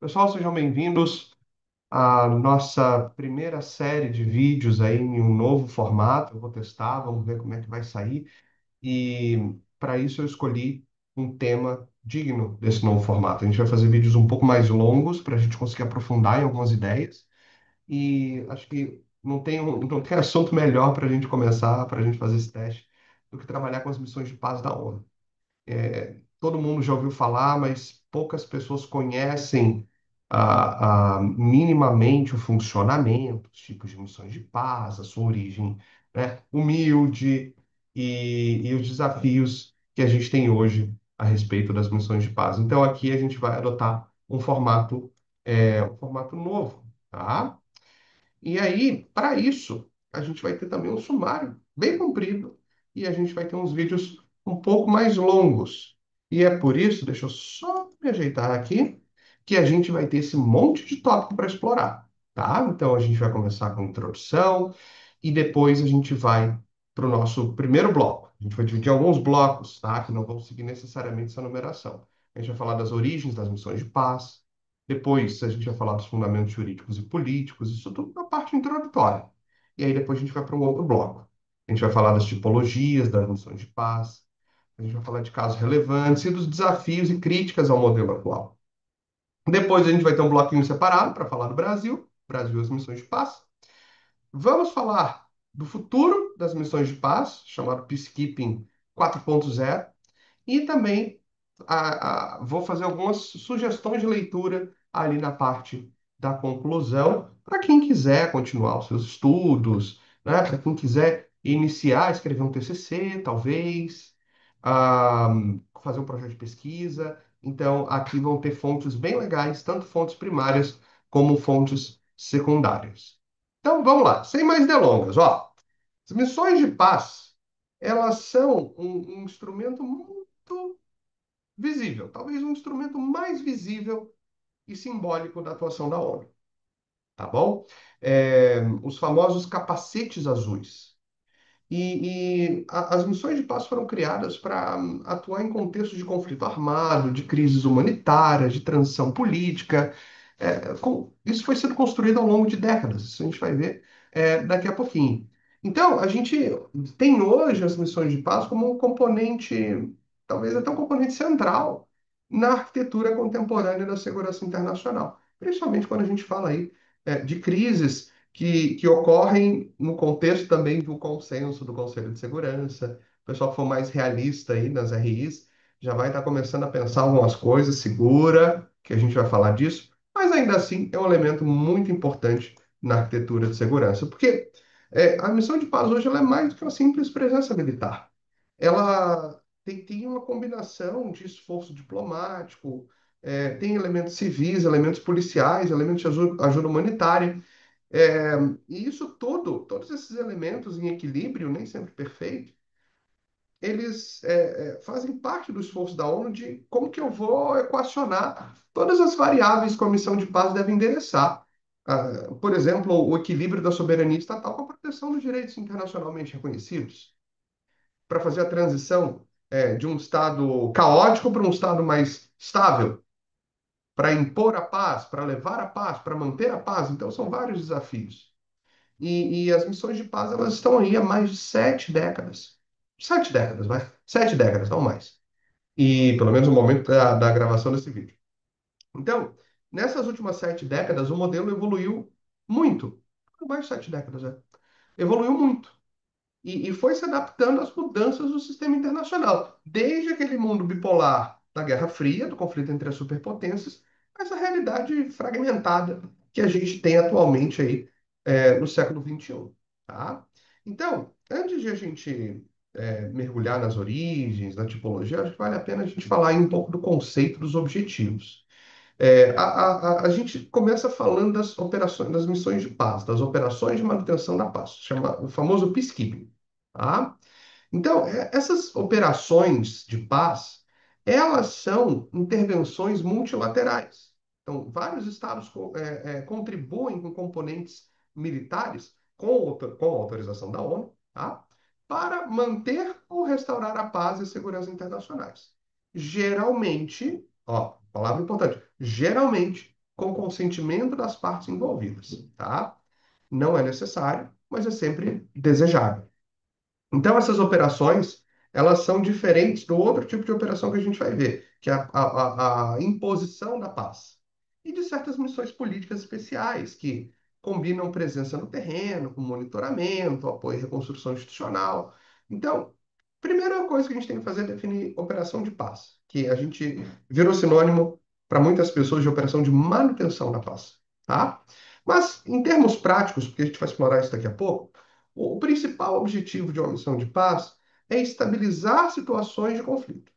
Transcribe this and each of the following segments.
Pessoal, sejam bem-vindos à nossa primeira série de vídeos aí em um novo formato. Eu vou testar, vamos ver como é que vai sair. E para isso eu escolhi um tema digno desse novo formato. A gente vai fazer vídeos um pouco mais longos para a gente conseguir aprofundar em algumas ideias. E acho que não tem assunto melhor para a gente começar, para a gente fazer esse teste, do que trabalhar com as missões de paz da ONU. Todo mundo já ouviu falar, mas poucas pessoas conhecem minimamente o funcionamento, os tipos de missões de paz, a sua origem, né, humilde e os desafios que a gente tem hoje a respeito das missões de paz. Então, aqui a gente vai adotar um formato novo, tá? E aí, para isso, a gente vai ter também um sumário bem comprido e a gente vai ter uns vídeos um pouco mais longos. E é por isso, deixa eu só me ajeitar aqui, que a gente vai ter esse monte de tópico para explorar, tá? Então a gente vai começar com introdução e depois a gente vai para o nosso primeiro bloco. A gente vai dividir alguns blocos, tá? Que não vão seguir necessariamente essa numeração. A gente vai falar das origens das missões de paz, depois a gente vai falar dos fundamentos jurídicos e políticos, isso tudo na parte introdutória. E aí depois a gente vai para um outro bloco. A gente vai falar das tipologias das missões de paz, a gente vai falar de casos relevantes e dos desafios e críticas ao modelo atual. Depois a gente vai ter um bloquinho separado para falar do Brasil, Brasil e as missões de paz. Vamos falar do futuro das missões de paz, chamado Peacekeeping 4.0. E também vou fazer algumas sugestões de leitura ali na parte da conclusão, para quem quiser continuar os seus estudos, né? Para quem quiser iniciar, escrever um TCC, talvez, ah, fazer um projeto de pesquisa. Então, aqui vão ter fontes bem legais, tanto fontes primárias como fontes secundárias. Então, vamos lá, sem mais delongas, ó. As missões de paz, elas são um instrumento muito visível, talvez um instrumento mais visível e simbólico da atuação da ONU, tá bom? Os famosos capacetes azuis. As missões de paz foram criadas para atuar em contextos de conflito armado, de crises humanitárias, de transição política. Isso foi sendo construído ao longo de décadas, isso a gente vai ver daqui a pouquinho. Então, a gente tem hoje as missões de paz como um componente, talvez até um componente central na arquitetura contemporânea da segurança internacional, principalmente quando a gente fala aí de crises que ocorrem no contexto também do consenso do Conselho de Segurança. O pessoal que for mais realista aí nas RIs já vai estar começando a pensar algumas coisas, segura, que a gente vai falar disso, mas ainda assim é um elemento muito importante na arquitetura de segurança, porque a missão de paz hoje ela é mais do que uma simples presença militar. Ela tem uma combinação de esforço diplomático, tem elementos civis, elementos policiais, elementos de ajuda humanitária. É, e isso tudo, todos esses elementos em equilíbrio, nem sempre perfeito, eles fazem parte do esforço da ONU de como que eu vou equacionar todas as variáveis que a missão de paz deve endereçar. Por exemplo, o equilíbrio da soberania estatal com a proteção dos direitos internacionalmente reconhecidos, para fazer a transição de um estado caótico para um estado mais estável, para impor a paz, para levar a paz, para manter a paz. Então, são vários desafios. E as missões de paz, elas estão aí há mais de 7 décadas. 7 décadas, vai. 7 décadas, não mais. E pelo menos no momento da gravação desse vídeo. Então, nessas últimas 7 décadas, o modelo evoluiu muito. Mais de 7 décadas, é. Evoluiu muito e foi se adaptando às mudanças do sistema internacional, desde aquele mundo bipolar da Guerra Fria, do conflito entre as superpotências, a essa realidade fragmentada que a gente tem atualmente aí no século XXI, tá? Então, antes de a gente mergulhar nas origens, na tipologia, acho que vale a pena a gente falar aí um pouco do conceito dos objetivos. A gente começa falando das operações, das missões de paz, das operações de manutenção da paz, chama o famoso peacekeeping, tá? Então, essas operações de paz, elas são intervenções multilaterais. Então, vários estados contribuem com componentes militares com autorização da ONU, tá? Para manter ou restaurar a paz e a segurança internacionais. Geralmente, ó, palavra importante, geralmente com consentimento das partes envolvidas, tá? Não é necessário, mas é sempre desejável. Então, essas operações, elas são diferentes do outro tipo de operação que a gente vai ver, que é a imposição da paz. E de certas missões políticas especiais, que combinam presença no terreno, com monitoramento, apoio e reconstrução institucional. Então, primeira coisa que a gente tem que fazer é definir operação de paz, que a gente virou sinônimo para muitas pessoas de operação de manutenção da paz, tá? Mas, em termos práticos, porque a gente vai explorar isso daqui a pouco, o principal objetivo de uma missão de paz é estabilizar situações de conflito,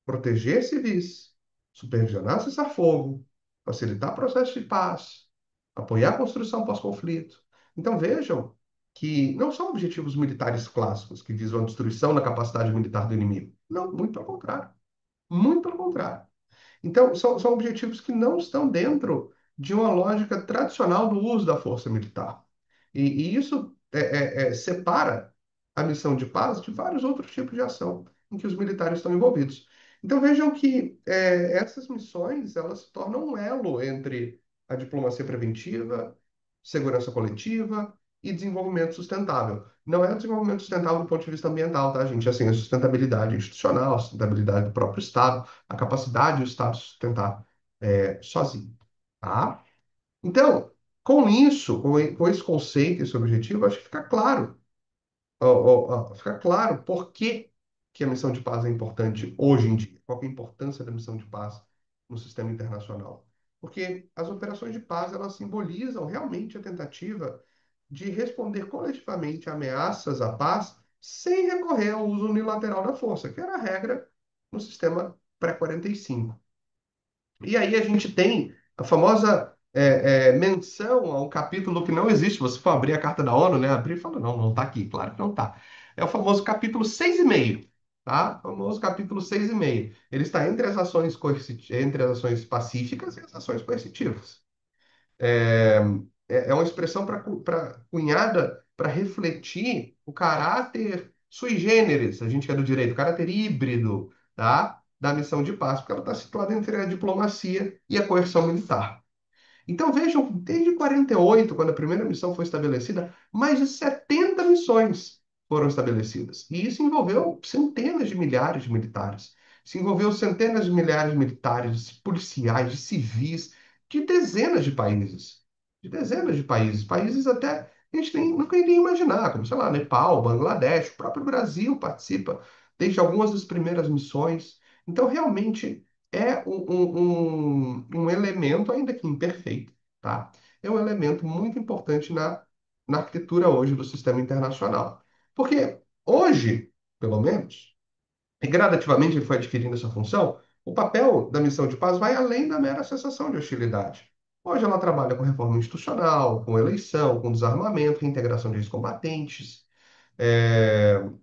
proteger civis, supervisionar cessar-fogo, facilitar processos de paz, apoiar a construção pós-conflito. Então vejam que não são objetivos militares clássicos que visam a destruição da capacidade militar do inimigo. Não, muito pelo contrário. Muito pelo contrário. Então, são objetivos que não estão dentro de uma lógica tradicional do uso da força militar. E isso separa a missão de paz de vários outros tipos de ação em que os militares estão envolvidos. Então, vejam que essas missões elas se tornam um elo entre a diplomacia preventiva, segurança coletiva e desenvolvimento sustentável. Não é desenvolvimento sustentável do ponto de vista ambiental, tá, gente? Assim, a sustentabilidade institucional, a sustentabilidade do próprio Estado, a capacidade do Estado sustentar sozinho, tá? Então, com isso, com esse conceito, esse objetivo, acho que fica claro, fica claro por que a missão de paz é importante hoje em dia, qual que é a importância da missão de paz no sistema internacional. Porque as operações de paz, elas simbolizam realmente a tentativa de responder coletivamente a ameaças à paz sem recorrer ao uso unilateral da força, que era a regra no sistema pré-45. E aí a gente tem a famosa menção a um capítulo que não existe. Você for abrir a Carta da ONU, né? Abrir e fala, não, não está aqui. Claro que não está. É o famoso capítulo 6,5, tá? O famoso capítulo 6,5. Ele está entre as ações entre as ações pacíficas e as ações coercitivas. É, é uma expressão cunhada para refletir o caráter sui generis, a gente que é do direito, o caráter híbrido, tá? Da missão de paz, porque ela está situada entre a diplomacia e a coerção militar. Então vejam, desde 48, quando a primeira missão foi estabelecida, mais de 70 missões foram estabelecidas. E isso envolveu centenas de milhares de militares. Isso envolveu centenas de milhares de militares, de policiais, de civis, de dezenas de países. De dezenas de países. Países até que a gente nunca iria imaginar, como, sei lá, Nepal, Bangladesh, o próprio Brasil participa desde algumas das primeiras missões. Então, realmente, é um elemento, ainda que imperfeito, tá? É um elemento muito importante na arquitetura hoje do sistema internacional. Porque hoje, pelo menos, e gradativamente ele foi adquirindo essa função, o papel da missão de paz vai além da mera cessação de hostilidade. Hoje ela trabalha com reforma institucional, com eleição, com desarmamento, reintegração de ex-combatentes,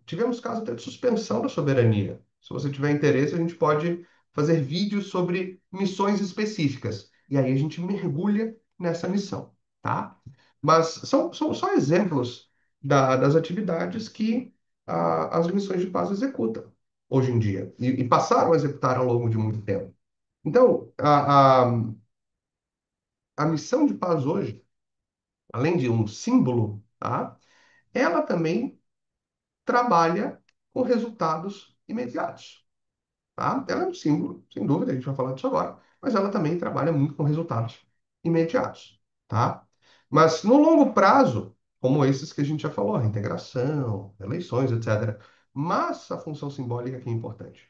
tivemos casos até de suspensão da soberania. Se você tiver interesse, a gente pode fazer vídeos sobre missões específicas. E aí a gente mergulha nessa missão, tá? Mas são só exemplos das atividades que as missões de paz executam hoje em dia. E passaram a executar ao longo de muito tempo. Então, a missão de paz hoje, além de um símbolo, tá? Ela também trabalha com resultados imediatos, tá? Ela é um símbolo, sem dúvida, a gente vai falar disso agora, mas ela também trabalha muito com resultados imediatos, tá? Mas no longo prazo, como esses que a gente já falou, reintegração, eleições, etc., mas a função simbólica que é importante,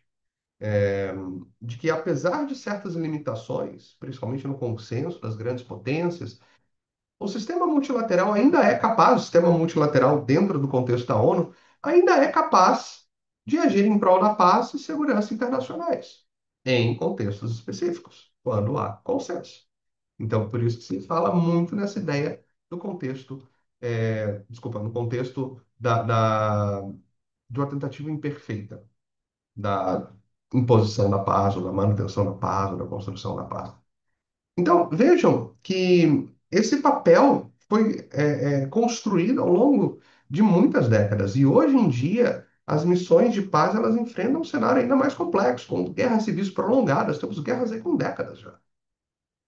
de que apesar de certas limitações, principalmente no consenso das grandes potências, o sistema multilateral ainda é capaz, o sistema multilateral dentro do contexto da ONU, ainda é capaz de agir em prol da paz e segurança internacionais, em contextos específicos, quando há consenso. Então, por isso que se fala muito nessa ideia do contexto, desculpa, no contexto de uma tentativa imperfeita da imposição da paz, ou da manutenção da paz, ou da construção da paz. Então, vejam que esse papel foi construído ao longo de muitas décadas. E hoje em dia, as missões de paz elas enfrentam um cenário ainda mais complexo, com guerras civis prolongadas. Temos guerras aí com décadas já.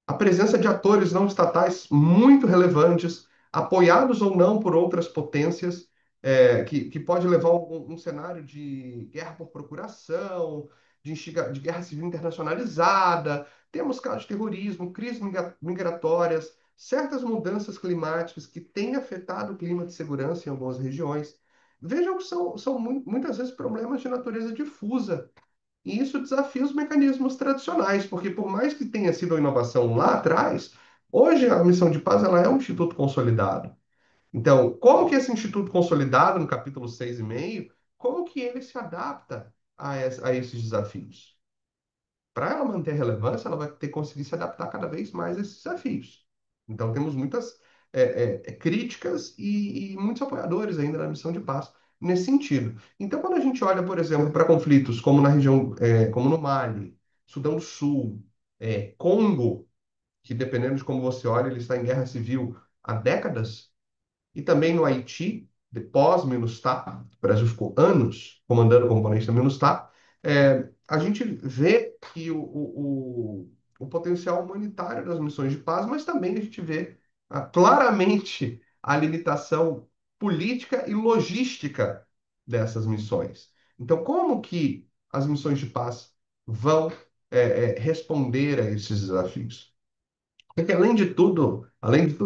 A presença de atores não estatais muito relevantes, apoiados ou não por outras potências, que pode levar a um cenário de guerra por procuração, de guerra civil internacionalizada. Temos casos de terrorismo, crises migratórias, certas mudanças climáticas que têm afetado o clima de segurança em algumas regiões. Vejam que são muitas vezes problemas de natureza difusa, e isso desafia os mecanismos tradicionais, porque por mais que tenha sido uma inovação lá atrás, hoje a missão de paz ela é um instituto consolidado. Então, como que esse instituto consolidado, no capítulo 6,5, como que ele se adapta a esses desafios? Para ela manter relevância, ela vai ter que conseguir se adaptar cada vez mais a esses desafios. Então, temos muitas críticas e muitos apoiadores ainda na missão de paz nesse sentido. Então, quando a gente olha, por exemplo, para conflitos como na região, como no Mali, Sudão do Sul, Congo, que dependendo de como você olha, ele está em guerra civil há décadas, e também no Haiti, de pós-MINUSTAH, o Brasil ficou anos comandando o componente da MINUSTAH, a gente vê que o potencial humanitário das missões de paz, mas também a gente vê claramente a limitação política e logística dessas missões. Então, como que as missões de paz vão responder a esses desafios? Porque além de tudo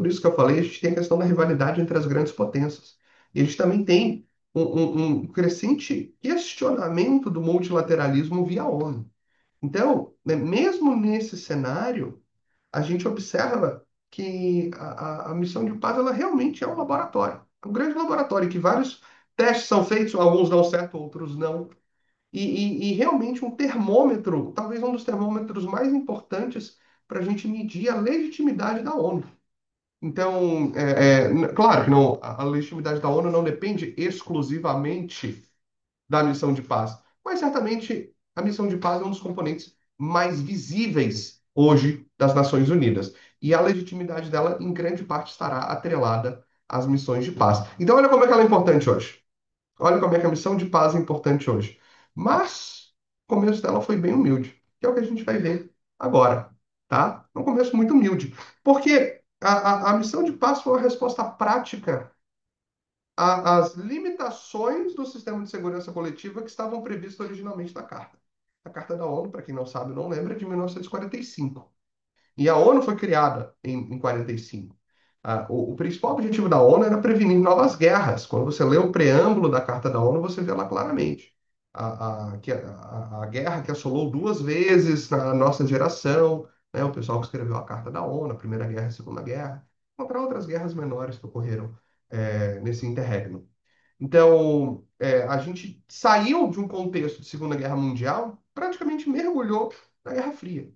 isso que eu falei, a gente tem a questão da rivalidade entre as grandes potências. E a gente também tem um crescente questionamento do multilateralismo via ONU. Então, né, mesmo nesse cenário, a gente observa que a missão de paz ela realmente é um laboratório. É um grande laboratório, que vários testes são feitos, alguns dão certo, outros não. E realmente um termômetro, talvez um dos termômetros mais importantes para a gente medir a legitimidade da ONU. Então, claro que não, a legitimidade da ONU não depende exclusivamente da missão de paz, mas certamente a missão de paz é um dos componentes mais visíveis hoje das Nações Unidas. E a legitimidade dela, em grande parte, estará atrelada às missões de paz. Então, olha como é que ela é importante hoje. Olha como é que a missão de paz é importante hoje. Mas o começo dela foi bem humilde, que é o que a gente vai ver agora, tá? É um começo muito humilde. Porque a missão de paz foi uma resposta prática às limitações do sistema de segurança coletiva que estavam previstas originalmente na Carta. A Carta da ONU, para quem não sabe, não lembra, é de 1945. E a ONU foi criada em 45. O principal objetivo da ONU era prevenir novas guerras. Quando você lê o preâmbulo da Carta da ONU, você vê lá claramente a guerra que assolou duas vezes na nossa geração, né, o pessoal que escreveu a Carta da ONU, a Primeira Guerra e a Segunda Guerra, contra outras guerras menores que ocorreram nesse interregno. Então, a gente saiu de um contexto de Segunda Guerra Mundial, praticamente mergulhou na Guerra Fria,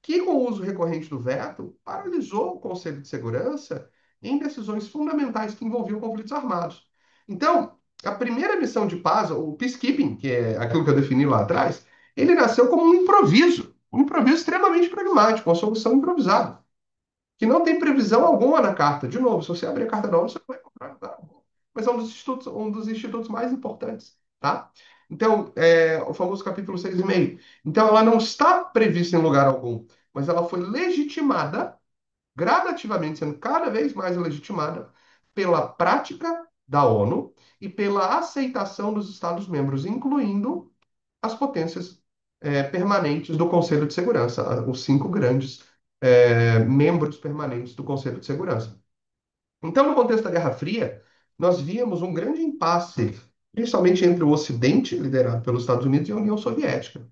que, com o uso recorrente do veto, paralisou o Conselho de Segurança em decisões fundamentais que envolviam conflitos armados. Então, a primeira missão de paz, o peacekeeping, que é aquilo que eu defini lá atrás, ele nasceu como um improviso extremamente pragmático, uma solução improvisada, que não tem previsão alguma na carta. De novo, se você abrir a carta da ONU, você não vai encontrar nada. Mas é um dos institutos mais importantes, tá? Então, o famoso capítulo 6,5. Então, ela não está prevista em lugar algum, mas ela foi legitimada, gradativamente sendo cada vez mais legitimada, pela prática da ONU e pela aceitação dos Estados-membros, incluindo as potências permanentes do Conselho de Segurança, os cinco grandes membros permanentes do Conselho de Segurança. Então, no contexto da Guerra Fria, nós víamos um grande impasse, principalmente entre o Ocidente, liderado pelos Estados Unidos, e a União Soviética.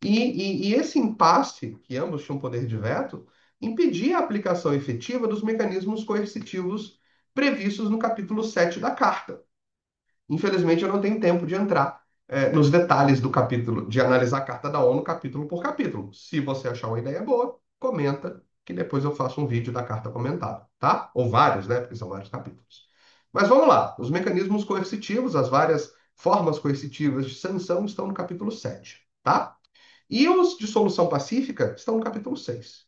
E esse impasse, que ambos tinham poder de veto, impedia a aplicação efetiva dos mecanismos coercitivos previstos no capítulo 7 da Carta. Infelizmente, eu não tenho tempo de entrar nos detalhes do capítulo, de analisar a Carta da ONU capítulo por capítulo. Se você achar uma ideia boa, comenta, que depois eu faço um vídeo da carta comentada, tá? Ou vários, né? Porque são vários capítulos. Mas vamos lá. Os mecanismos coercitivos, as várias formas coercitivas de sanção estão no capítulo 7, tá? E os de solução pacífica estão no capítulo 6.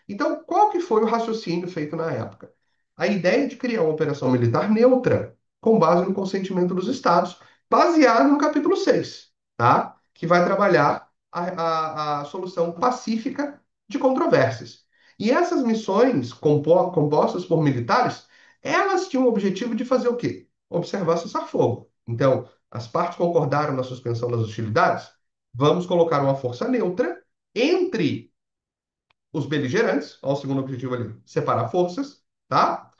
Então, qual que foi o raciocínio feito na época? A ideia de criar uma operação militar neutra, com base no consentimento dos Estados, baseado no capítulo 6, tá? Que vai trabalhar a solução pacífica de controvérsias. E essas missões compostas por militares, elas tinham o objetivo de fazer o quê? Observar cessar-fogo. Então, as partes concordaram na suspensão das hostilidades. Vamos colocar uma força neutra entre os beligerantes, ao segundo objetivo ali, separar forças, tá?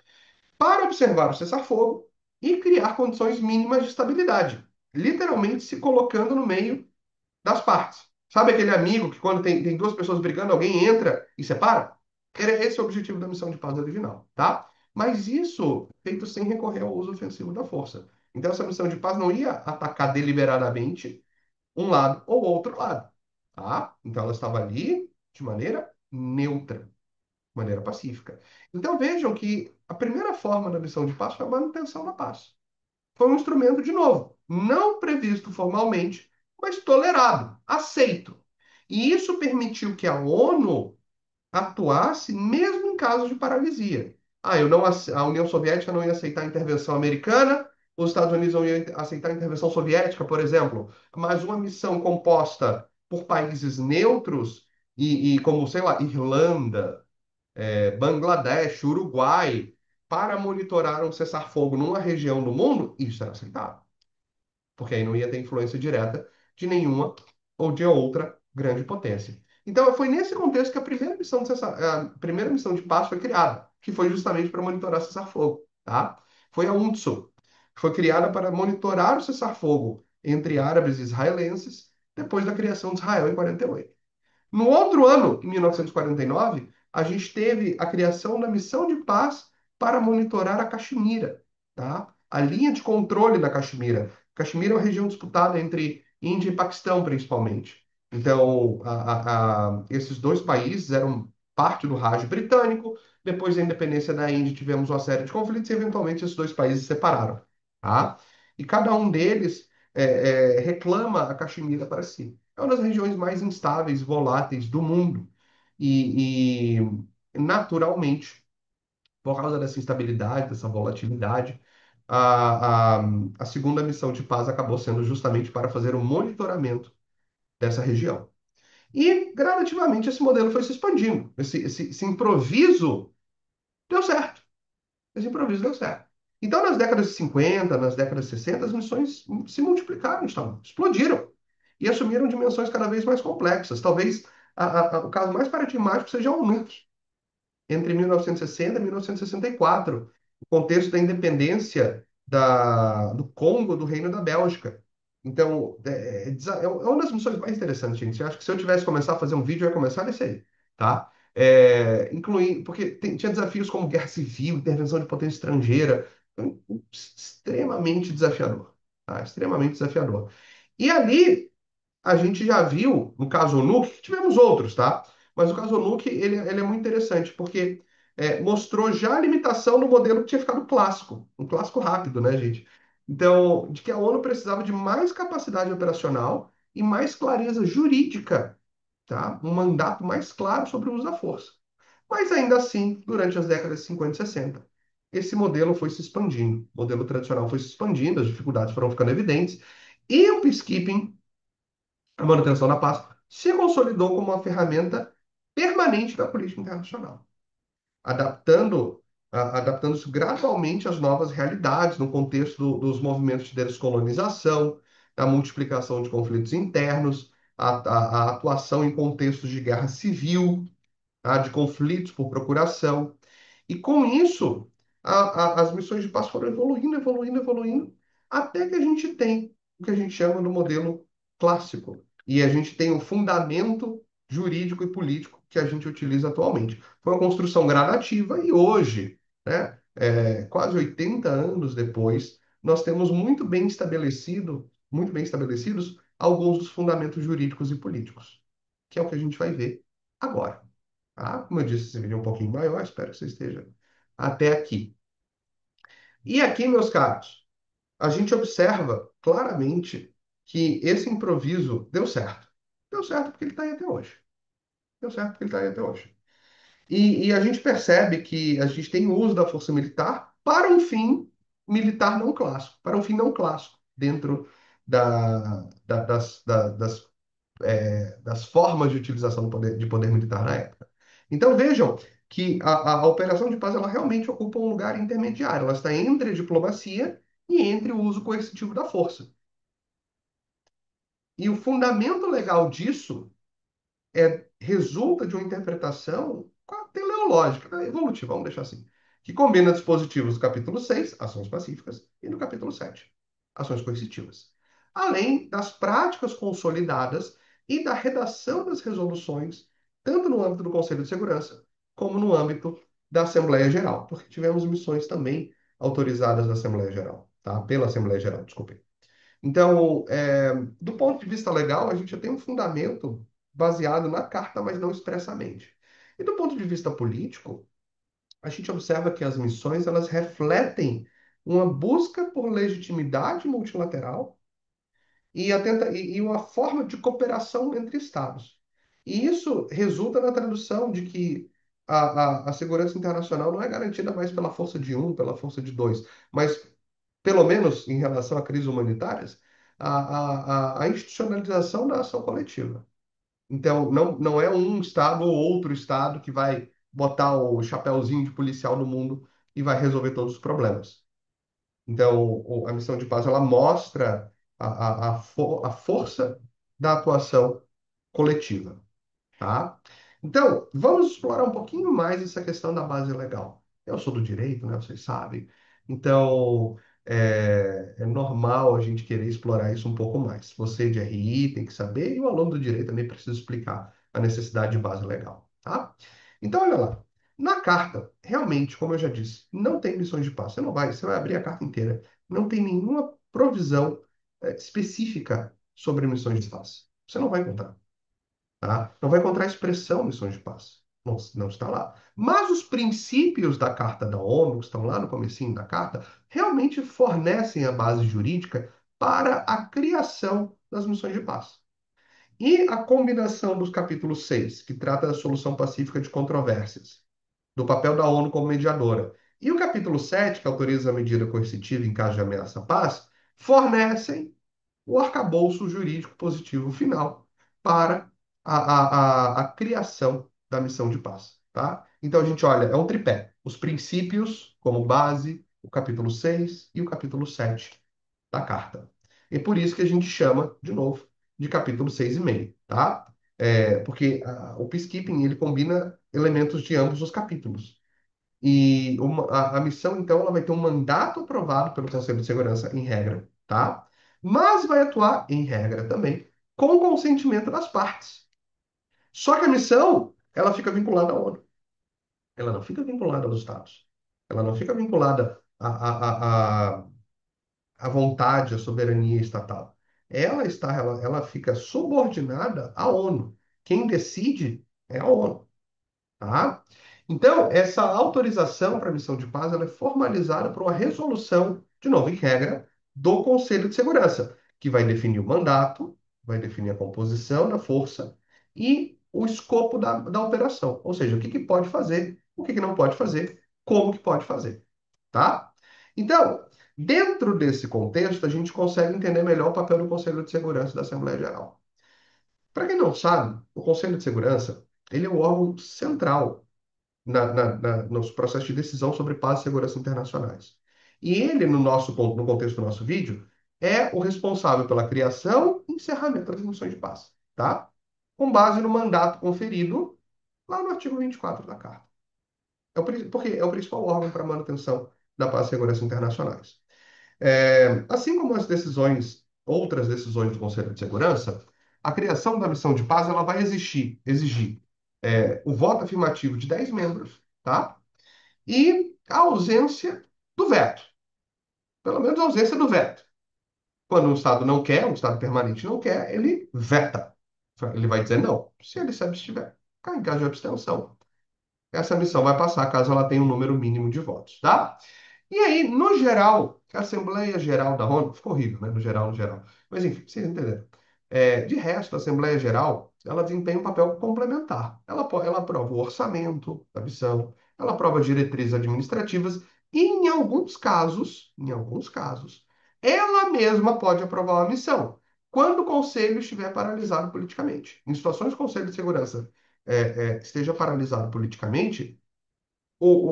Para observar o cessar-fogo e criar condições mínimas de estabilidade, literalmente se colocando no meio das partes. Sabe aquele amigo que quando tem duas pessoas brigando, alguém entra e separa? Era esse o objetivo da missão de paz original, tá? Mas isso feito sem recorrer ao uso ofensivo da força. Então essa missão de paz não ia atacar deliberadamente um lado ou outro lado, tá? Então ela estava ali de maneira neutra, de maneira pacífica. Então vejam que a primeira forma da missão de paz foi a manutenção da paz. Foi um instrumento, de novo, não previsto formalmente, mas tolerado, aceito. E isso permitiu que a ONU atuasse mesmo em casos de paralisia. Eu não, a União Soviética não ia aceitar a intervenção americana, os Estados Unidos não iam aceitar a intervenção soviética, por exemplo, mas uma missão composta por países neutros e como, sei lá, Irlanda, Bangladesh, Uruguai, para monitorar um cessar-fogo numa região do mundo, isso era aceitável, porque aí não ia ter influência direta de nenhuma ou de outra grande potência. Então, foi nesse contexto que a primeira missão de paz foi criada, que foi justamente para monitorar cessar-fogo, tá? Foi a UNTSO, que foi criada para monitorar o cessar-fogo entre árabes e israelenses depois da criação de Israel em 48. No outro ano, em 1949, a gente teve a criação da missão de paz para monitorar a Caxemira, tá? A linha de controle da Caxemira. Caxemira é uma região disputada entre Índia e Paquistão, principalmente. Então, esses dois países eram parte do Raj britânico. Depois da independência da Índia, tivemos uma série de conflitos e, eventualmente, esses dois países se separaram, tá? E cada um deles reclama a Caxemira para si. É uma das regiões mais instáveis, voláteis do mundo. Naturalmente, por causa dessa instabilidade, dessa volatilidade, a, a, a segunda missão de paz acabou sendo justamente para fazer o monitoramento dessa região. E, gradativamente, esse modelo foi se expandindo. Esse improviso deu certo. Esse improviso deu certo. Então, nas décadas de 50, nas décadas de 60, as missões se multiplicaram, explodiram e assumiram dimensões cada vez mais complexas. Talvez o caso mais paradigmático seja o NUC, entre 1960 e 1964, o contexto da independência do Congo do Reino da Bélgica. Então, é uma das missões mais interessantes, gente. Eu acho que se eu tivesse que começar a fazer um vídeo, eu ia começar nesse aí, tá? Incluindo, porque tinha desafios como guerra civil, intervenção de potência estrangeira, extremamente desafiador, tá? Extremamente desafiador. E ali a gente já viu, no caso Nuke, tivemos outros, tá? Mas o caso Nuke, ele é muito interessante, porque mostrou já a limitação do modelo que tinha ficado clássico, um clássico rápido, né, gente? Então, de que a ONU precisava de mais capacidade operacional e mais clareza jurídica, tá? Um mandato mais claro sobre o uso da força. Mas ainda assim, durante as décadas de 50 e 60, esse modelo foi se expandindo, o modelo tradicional foi se expandindo, as dificuldades foram ficando evidentes, e o peacekeeping, a manutenção da paz, se consolidou como uma ferramenta permanente da política internacional, adaptando-se gradualmente às novas realidades no contexto dos movimentos de descolonização, da multiplicação de conflitos internos, a atuação em contextos de guerra civil, tá? De conflitos por procuração. E com isso, as missões de paz foram evoluindo, evoluindo, evoluindo, até que a gente tem o que a gente chama do modelo clássico. E a gente tem o fundamento jurídico e político que a gente utiliza atualmente. Foi uma construção gradativa e hoje, né, quase 80 anos depois, nós temos muito bem estabelecidos alguns dos fundamentos jurídicos e políticos, que é o que a gente vai ver agora. Como eu disse, esse vídeo é um pouquinho maior, espero que você esteja até aqui. E aqui, meus caros, a gente observa claramente que esse improviso deu certo. Deu certo porque ele está aí até hoje. Deu certo porque ele está aí até hoje. E a gente percebe que a gente tem o uso da força militar para um fim militar não clássico, para um fim não clássico, dentro das formas de utilização do poder, de poder militar na época. Então vejam que a operação de paz ela realmente ocupa um lugar intermediário. Ela está entre a diplomacia e entre o uso coercitivo da força. E o fundamento legal disso resulta de uma interpretação teleológica, né, evolutiva, vamos deixar assim, que combina dispositivos do capítulo 6, ações pacíficas, e do capítulo 7, ações coercitivas. Além das práticas consolidadas e da redação das resoluções, tanto no âmbito do Conselho de Segurança, como no âmbito da Assembleia Geral, porque tivemos missões também autorizadas da Assembleia Geral, tá? Pela Assembleia Geral, desculpe. Então, do ponto de vista legal, a gente já tem um fundamento baseado na carta, mas não expressamente. E do ponto de vista político, a gente observa que as missões elas refletem uma busca por legitimidade multilateral e uma forma de cooperação entre Estados. E isso resulta na tradução de que a segurança internacional não é garantida mais pela força de um, pela força de dois, mas pelo menos em relação a crises humanitárias, a institucionalização da ação coletiva. Então, não é um Estado ou outro Estado que vai botar o chapéuzinho de policial no mundo e vai resolver todos os problemas. Então, a missão de paz ela mostra a força da atuação coletiva. Tá? Então, vamos explorar um pouquinho mais essa questão da base legal. Eu sou do direito, né? Vocês sabem. Então, é normal a gente querer explorar isso um pouco mais. Você de RI tem que saber, e o aluno do direito também precisa explicar a necessidade de base legal, tá? Então, olha lá. Na carta, realmente, como eu já disse, não tem missões de paz. Você vai abrir a carta inteira. Não tem nenhuma provisão, específica sobre missões de paz. Você não vai encontrar. Tá? Não vai encontrar expressão missões de paz. Não, não está lá. Mas os princípios da Carta da ONU, que estão lá no comecinho da carta, realmente fornecem a base jurídica para a criação das missões de paz. E a combinação dos capítulos 6, que trata da solução pacífica de controvérsias, do papel da ONU como mediadora, e o capítulo 7, que autoriza a medida coercitiva em caso de ameaça à paz, fornecem o arcabouço jurídico positivo final para a criação da missão de paz, tá? Então a gente olha, é um tripé. Os princípios como base, o capítulo 6 e o capítulo 7 da carta. E por isso que a gente chama, de novo, de capítulo 6,5, tá? Porque o peacekeeping, ele combina elementos de ambos os capítulos. E a missão, então, ela vai ter um mandato aprovado pelo Conselho de Segurança, em regra, tá? Mas vai atuar, em regra também, com o consentimento das partes. Só que a missão, ela fica vinculada à ONU. Ela não fica vinculada aos Estados. Ela não fica vinculada à vontade, à soberania estatal. Ela fica subordinada à ONU. Quem decide é a ONU. Tá? Então, essa autorização para a missão de paz ela é formalizada por uma resolução, de novo, em regra, do Conselho de Segurança, que vai definir o mandato, vai definir a composição da força e o escopo da operação. Ou seja, o que pode fazer, o que não pode fazer, como que pode fazer. Tá? Então, dentro desse contexto, a gente consegue entender melhor o papel do Conselho de Segurança da Assembleia Geral. Para quem não sabe, o Conselho de Segurança ele é o órgão central nos processos de decisão sobre paz e segurança internacionais. E ele, no contexto do nosso vídeo, é o responsável pela criação e encerramento das missões de paz, tá? Com base no mandato conferido lá no artigo 24 da Carta. Porque é o principal órgão para a manutenção da paz e segurança internacionais. Assim como as outras decisões do Conselho de Segurança, a criação da missão de paz ela vai exigir o voto afirmativo de 10 membros, tá? E a ausência do veto. Pelo menos a ausência do veto. Quando um Estado não quer, um Estado permanente não quer, ele veta. Ele vai dizer não, se ele se abstiver. Em caso de abstenção, essa missão vai passar caso ela tenha um número mínimo de votos, tá? E aí, no geral, a Assembleia Geral da ONU, ficou horrível, né? No geral, no geral. Mas enfim, vocês entenderam. De resto, a Assembleia Geral, ela desempenha um papel complementar. Ela aprova o orçamento da missão, ela aprova diretrizes administrativas e, em alguns casos, ela mesma pode aprovar uma missão, quando o Conselho estiver paralisado politicamente. Em situações de Conselho de Segurança esteja paralisado politicamente,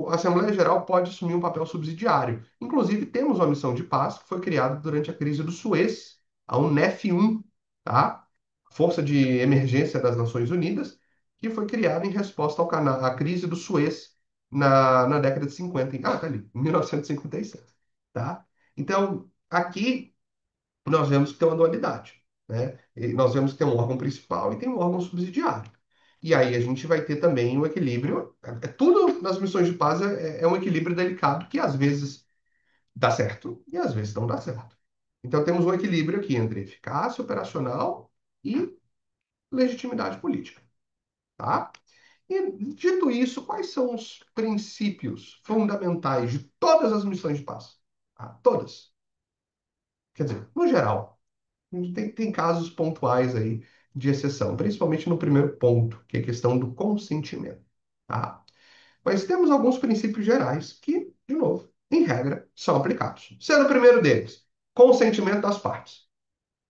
a Assembleia Geral pode assumir um papel subsidiário. Inclusive, temos uma missão de paz que foi criada durante a crise do Suez, a UNEF-1, tá? Força de Emergência das Nações Unidas, que foi criada em resposta à crise do Suez na década de 50. Tá ali, 1956, tá? Então, aqui nós vemos que tem uma dualidade, né? E nós vemos que tem um órgão principal e tem um órgão subsidiário. E aí a gente vai ter também um equilíbrio. Tudo nas missões de paz é um equilíbrio delicado que às vezes dá certo e às vezes não dá certo. Então temos um equilíbrio aqui entre eficácia operacional e legitimidade política, tá? E dito isso, quais são os princípios fundamentais de todas as missões de paz? Todas. Quer dizer, no geral. Tem casos pontuais aí de exceção, principalmente no primeiro ponto, que é a questão do consentimento, tá? Mas temos alguns princípios gerais que, de novo, em regra, são aplicados. Sendo o primeiro deles, consentimento das partes.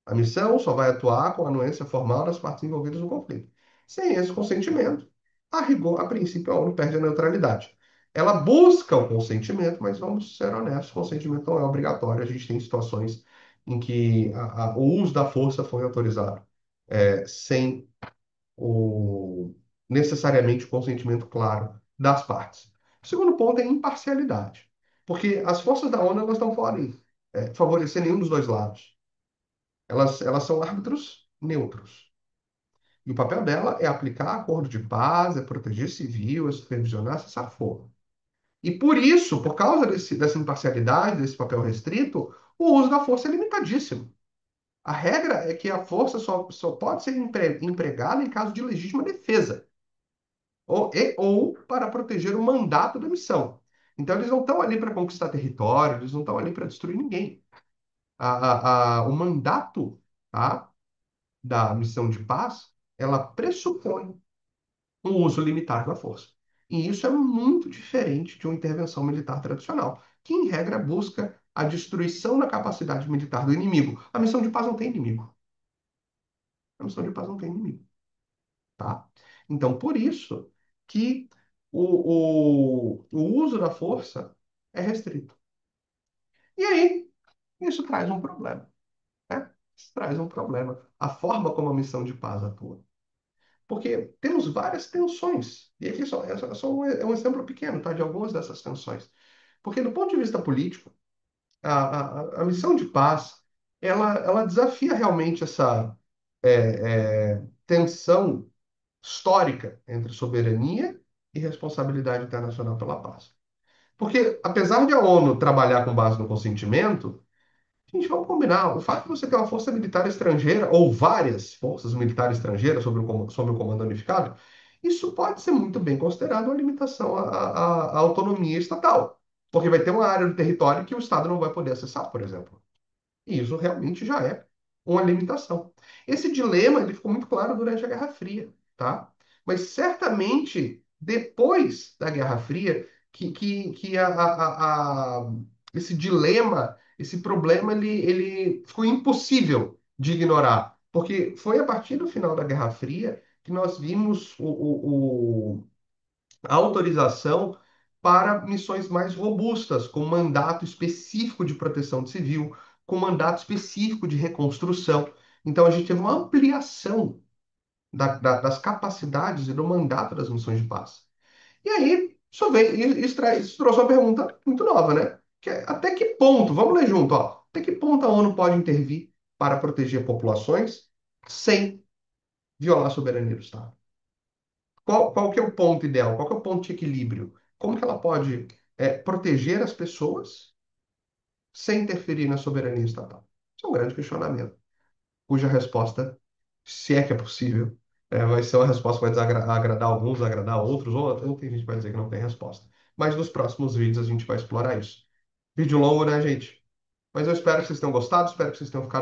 A missão só vai atuar com a anuência formal das partes envolvidas no conflito. Sem esse consentimento, a rigor, a princípio, a ONU perde a neutralidade. Ela busca o consentimento, mas vamos ser honestos, o consentimento não é obrigatório. A gente tem situações em que o uso da força foi autorizado sem o, necessariamente o consentimento claro das partes. O segundo ponto é imparcialidade, porque as forças da ONU elas não podem favorecer nenhum dos dois lados. Elas são árbitros neutros. E o papel dela é aplicar acordo de paz, é proteger civil, é supervisionar, cessar fogo. E por isso, por causa dessa imparcialidade, desse papel restrito, o uso da força é limitadíssimo. A regra é que a força só pode ser empregada em caso de legítima defesa, ou para proteger o mandato da missão. Então, eles não estão ali para conquistar território, eles não estão ali para destruir ninguém. O mandato, tá, da missão de paz, ela pressupõe um uso limitado da força. E isso é muito diferente de uma intervenção militar tradicional, que, em regra, busca a destruição da capacidade militar do inimigo. A missão de paz não tem inimigo. A missão de paz não tem inimigo, tá? Então, por isso que o uso da força é restrito. E aí, isso traz um problema, né? Isso traz um problema. A forma como a missão de paz atua. Porque temos várias tensões. E aqui só um exemplo pequeno, tá? De algumas dessas tensões. Porque, do ponto de vista político, a missão de paz, ela desafia realmente essa tensão histórica entre soberania e responsabilidade internacional pela paz. Porque, apesar de a ONU trabalhar com base no consentimento, gente, vamos combinar. O fato de você ter uma força militar estrangeira, ou várias forças militares estrangeiras sob o comando unificado, isso pode ser muito bem considerado uma limitação à autonomia estatal. Porque vai ter uma área do território que o Estado não vai poder acessar, por exemplo. E isso realmente já é uma limitação. Esse dilema ele ficou muito claro durante a Guerra Fria, tá? Mas certamente depois da Guerra Fria que esse dilema, esse problema, ele ficou impossível de ignorar, porque foi a partir do final da Guerra Fria que nós vimos a autorização para missões mais robustas, com mandato específico de proteção civil, com mandato específico de reconstrução. Então, a gente teve uma ampliação das capacidades e do mandato das missões de paz. E aí, isso trouxe uma pergunta muito nova, né? Que é, até que ponto, vamos ler junto, ó, até que ponto a ONU pode intervir para proteger populações sem violar a soberania do Estado? Qual que é o ponto ideal? Qual que é o ponto de equilíbrio? Como que ela pode proteger as pessoas sem interferir na soberania estatal? Isso é um grande questionamento, cuja resposta, se é que é possível, vai ser uma resposta que vai agradar alguns, agradar outros, ou tem gente que vai dizer que não tem resposta. Mas nos próximos vídeos a gente vai explorar isso. Vídeo longo, né, gente? Mas eu espero que vocês tenham gostado, espero que vocês tenham ficado